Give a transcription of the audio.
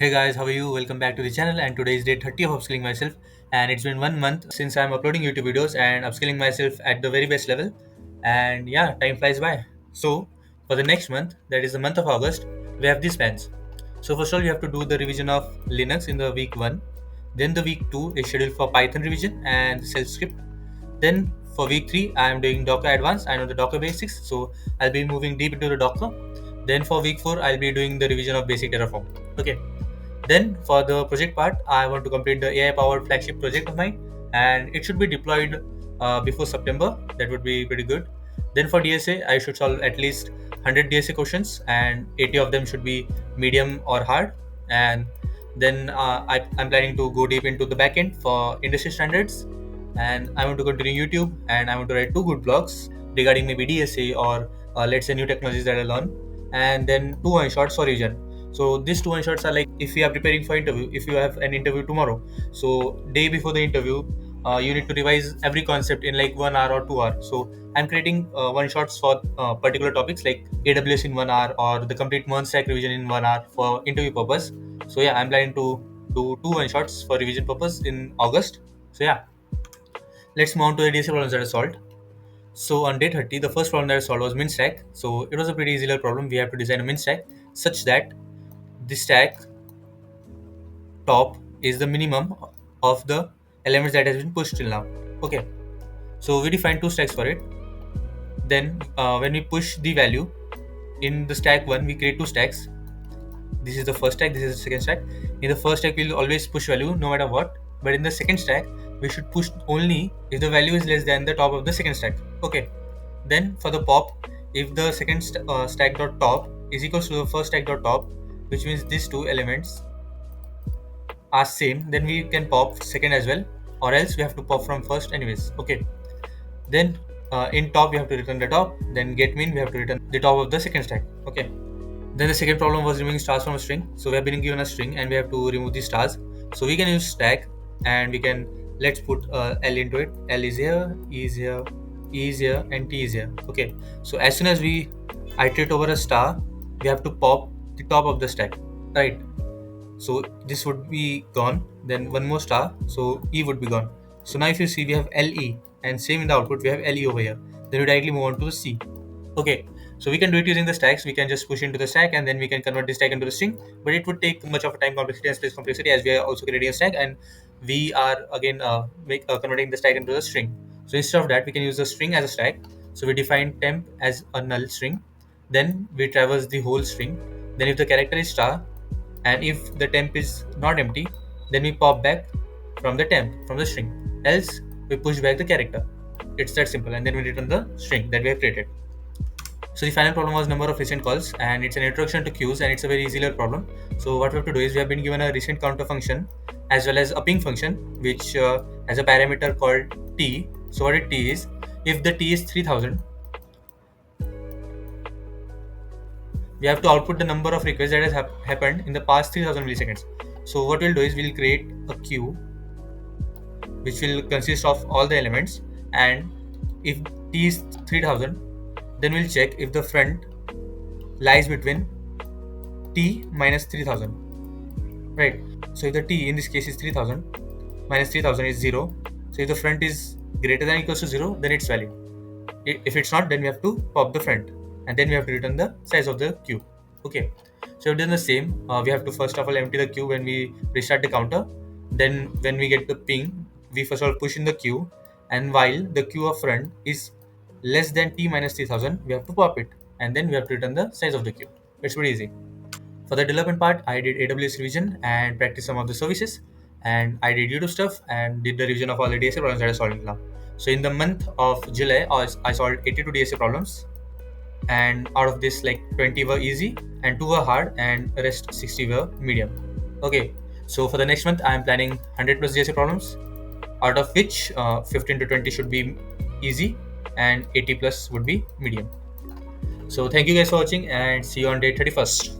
Hey guys, how are you? Welcome back to the channel, and today is day 30 of upskilling myself, and it's been 1 month since I'm uploading YouTube videos and upskilling myself at the very best level. And yeah, time flies by. So for the next month, that is the month of August, we have these plans. So first of all, you have to do the revision of Linux in the week 1. Then the week 2 is scheduled for Python revision and self script. Then for week 3, I am doing Docker Advanced. I know the Docker basics, so I'll be moving deep into the Docker. Then for week 4, I'll be doing the revision of basic Terraform. Okay. Then for the project part, I want to complete the AI powered flagship project of mine, and it should be deployed before September. That would be pretty good. Then for DSA, I should solve at least 100 DSA questions, and 80 of them should be medium or hard. And then I'm planning to go deep into the backend for industry standards, and I want to continue YouTube, and I want to write two good blogs regarding maybe DSA or let's say new technologies that I learn, and then two one shots for revision. So these two one shots are like if you are preparing for interview, if you have an interview tomorrow, so day before the interview, you need to revise every concept in like 1 hour or 2 hours. So I'm creating one shots for particular topics like AWS in 1 hour or the complete MERN stack revision in 1 hour for interview purpose. So yeah, I'm planning to do two one shots for revision purpose in August. So yeah, let's move on to the DSA problems that are solved. So on day 30, the first problem that I solved was min stack. So it was a pretty easy little problem. We have to design a min stack such that the stack top is the minimum of the elements that has been pushed till now. Okay, so we define two stacks for it. Then when we push the value in the stack 1, we create two stacks. This is the first stack, this is the second stack. In the first stack, we'll always push value no matter what, but in the second stack, we should push only if the value is less than the top of the second stack. Okay, then for the pop, if the second stack dot top is equals to the first stack dot top, which means these two elements are same, then we can pop second as well, or else we have to pop from first anyways. Okay, then in top we have to return the top, then get min we have to return the top of the second stack. Okay, then the second problem was removing stars from a string. So we have been given a string and we have to remove the stars. So we can use stack, and we can, let's put L into it. L is here, E is here, E is here, and T is here. Okay, so as soon as we iterate over a star, we have to pop the top of the stack, right? So this would be gone, then one more star, so E would be gone. So now if you see, we have LE, and same in the output we have LE over here. Then we directly move on to the C. Okay, so we can do it using the stacks. We can just push into the stack, and then we can convert the stack into the string, but it would take much of a time complexity and space complexity, as we are also creating a stack, and we are again converting the stack into the string. So instead of that, we can use the string as a stack. So we define temp as a null string, then we traverse the whole string. Then if the character is star, and if the temp is not empty, then we pop back from the temp, from the string, else we push back the character. It's that simple, and then we return the string that we have created. So the final problem was number of recent calls, and it's an introduction to queues, and it's a very easy little problem. So what we have to do is we have been given a recent counter function as well as a ping function, which has a parameter called t. So what it t is, if the t is 3000, we have to output the number of requests that has happened in the past 3000 milliseconds. So what we'll do is we'll create a queue which will consist of all the elements, and if t is 3000, then we'll check if the front lies between t minus 3000, right? So if the t in this case is 3000, minus 3000 is 0. So if the front is greater than or equals to 0, then it's valid. If it's not, then we have to pop the front, and then we have to return the size of the queue. Okay, so we've done the same. We have to first of all empty the queue when we restart the counter. Then when we get the ping, we first of all push in the queue, and while the queue of front is less than t minus 3000, we have to pop it, and then we have to return the size of the queue. It's pretty easy. For the development part, I did AWS revision and practice some of the services, and I did YouTube stuff and did the revision of all the DSA problems that I solved now. So in the month of July, I solved 82 DSA problems, and out of this, like 20 were easy and 2 were hard, and the rest 60 were medium. Okay, so for the next month, I am planning 100 plus DSA problems, out of which 15 to 20 should be easy and 80 plus would be medium. So thank you guys for watching, and see you on day 31st.